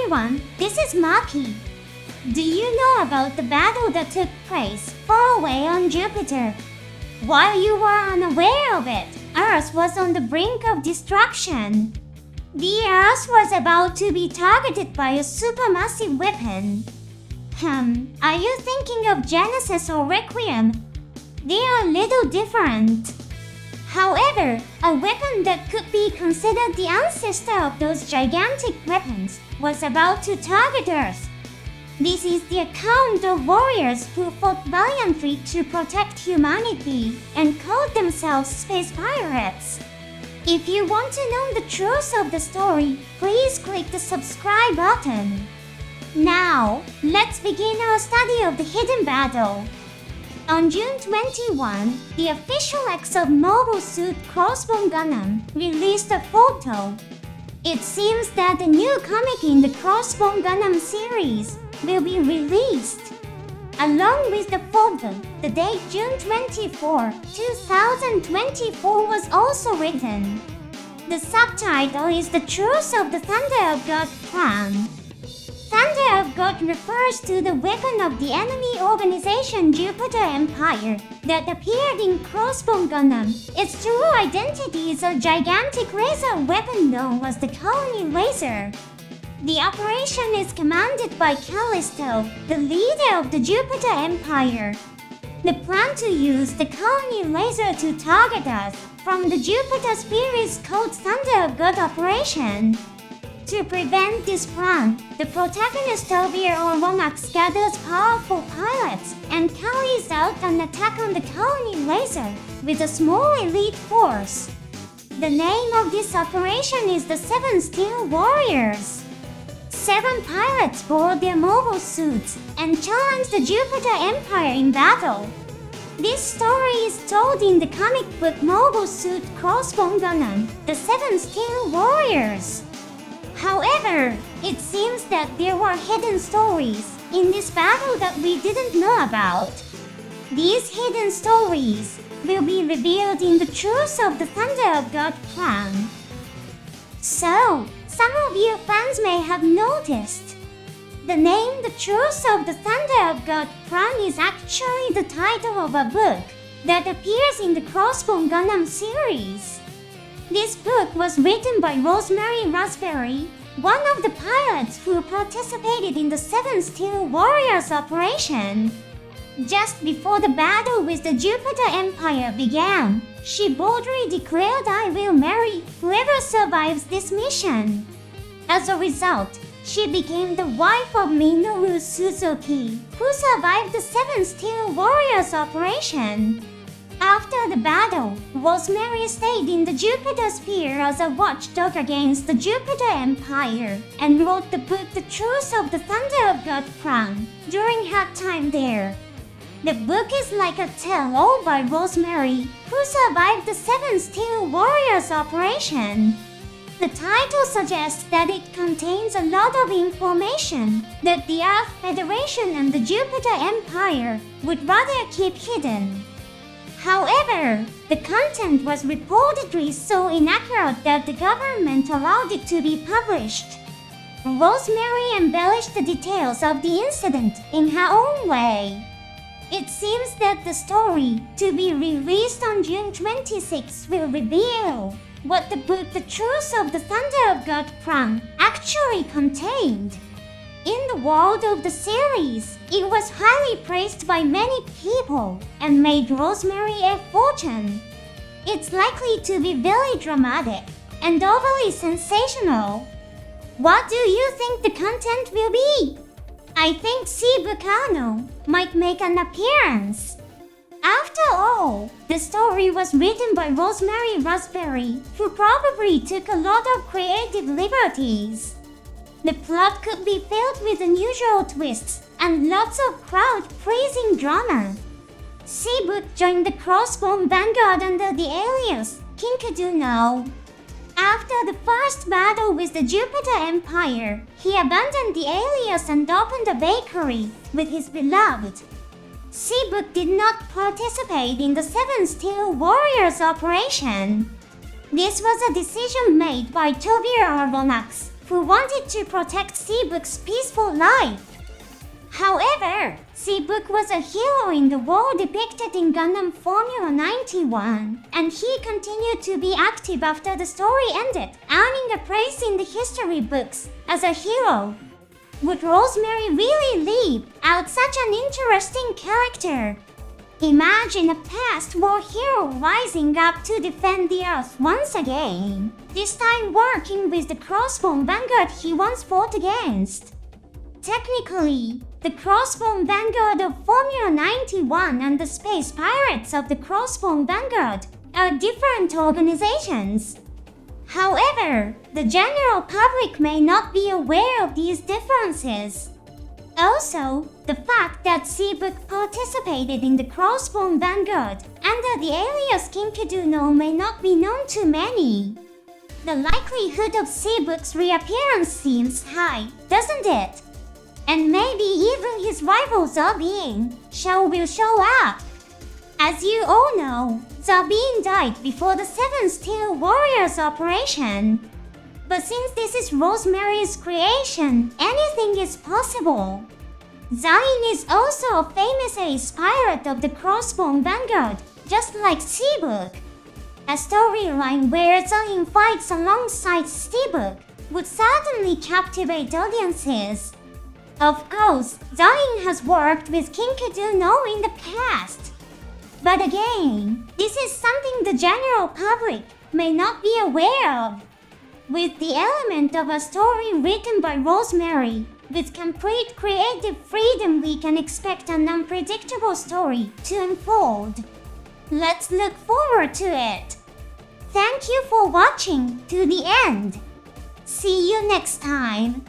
everyone, this is Maki. Do you know about the battle that took place far away on Jupiter? While you were unaware of it, Earth was on the brink of destruction. The Earth was about to be targeted by a supermassive weapon. Are you thinking of Genesis or Requiem? They are a little different. However, a weapon that could be considered the ancestor of those gigantic weapons was about to target Earth. This is the account of warriors who fought valiantly to protect humanity and called themselves space pirates. If you want to know the truth of the story, please click the subscribe button. Now, let's begin our study of the hidden battle. On June 21, the official X of Mobile Suit CROSS BONE GUNDAM released a photo. It seems that the new comic in the CROSS BONE GUNDAM series will be released. Along with the photo, the date June 24, 2024 was also written. The subtitle is The Truth of the Thunder of God Plan. Thunder of God refers to the weapon of the enemy organization Jupiter Empire that appeared in CROSS BONE GUNDAM. Its true identity is a gigantic laser weapon known as the Colony Laser. The operation is commanded by Callisto, the leader of the Jupiter Empire. The plan to use the Colony Laser to target us from the Jupiter sphere is called Thunder of God Operation. To prevent this plan, the protagonist Tobias gathers powerful pilots and carries out an attack on the Colony Laser with a small elite force. The name of this operation is the Seven Steel Warriors. 7 pilots board their mobile suits and challenge the Jupiter Empire in battle. This story is told in the comic book Mobile Suit CROSS BONE GUNDAM, the 7 Steel Warriors. However, it seems that there were hidden stories in this battle that we didn't know about. These hidden stories will be revealed in the Truth of the Thunder of God Plan. So, some of you fans may have noticed. The name The Truth of the Thunder of God Plan is actually the title of a book that appears in the CROSS BONE GUNDAM series. This book was written by Rosemary Raspberry, one of the pilots who participated in the 7 Steel Warriors operation. Just before the battle with the Jupiter Empire began, she boldly declared, "I will marry whoever survives this mission." As a result, she became the wife of Minoru Suzuki, who survived the 7 Steel Warriors operation. After the battle, Rosemary stayed in the Jupiter sphere as a watchdog against the Jupiter Empire and wrote the book The Truth of the Thunder of God Plan during her time there. The book is like a tell-all by Rosemary, who survived the 7 Steel Warriors operation. The title suggests that it contains a lot of information that the Earth Federation and the Jupiter Empire would rather keep hidden. However, the content was reportedly so inaccurate that the government allowed it to be published. Rosemary embellished the details of the incident in her own way. It seems that the story, to be released on June 26, will reveal what the book The Truth of the Thunder of God Plan actually contained. In the world of the series, it was highly praised by many people and made Rosemary a fortune. It's likely to be very dramatic and overly sensational. What do you think the content will be? I think C. Bucano might make an appearance. After all, the story was written by Rosemary Raspberry, who probably took a lot of creative liberties. The plot could be filled with unusual twists and lots of crowd-pleasing drama. Seabook joined the CROSS BONE Vanguard under the alias Kinkaduno. After the first battle with the Jupiter Empire, he abandoned the alias and opened a bakery with his beloved. Seabook did not participate in the 7 Steel Warriors operation. This was a decision made by Tobias, who wanted to protect Seabook's peaceful life. However, Seabook was a hero in the role depicted in Gundam Formula 91, and he continued to be active after the story ended, earning a place in the history books as a hero. Would Rosemary really leave out such an interesting character? Imagine a past war hero rising up to defend the Earth once again, this time working with the CROSS BONE Vanguard he once fought against. Technically, the CROSS BONE Vanguard of Formula 91 and the Space Pirates of the CROSS BONE Vanguard are different organizations. However, the general public may not be aware of these differences. Also, the fact that Seabook participated in the CROSS BONE Vanguard under the alias Kinkaduno may not be known to many. The likelihood of Seabook's reappearance seems high, doesn't it? And maybe even his rival Zabine will show up. As you all know, Zabine died before the 7th Steel Warriors operation. But since this is Rosemary's creation, anything is possible. Zain is also a famous ace pirate of the CROSS BONE Vanguard, just like Seabook. A storyline where Zain fights alongside Seabook would certainly captivate audiences. Of course, Zain has worked with Kinkaduno in the past. But again, this is something the general public may not be aware of. With the element of a story written by Rosemary, with complete creative freedom, we can expect an unpredictable story to unfold. Let's look forward to it. Thank you for watching to the end. See you next time.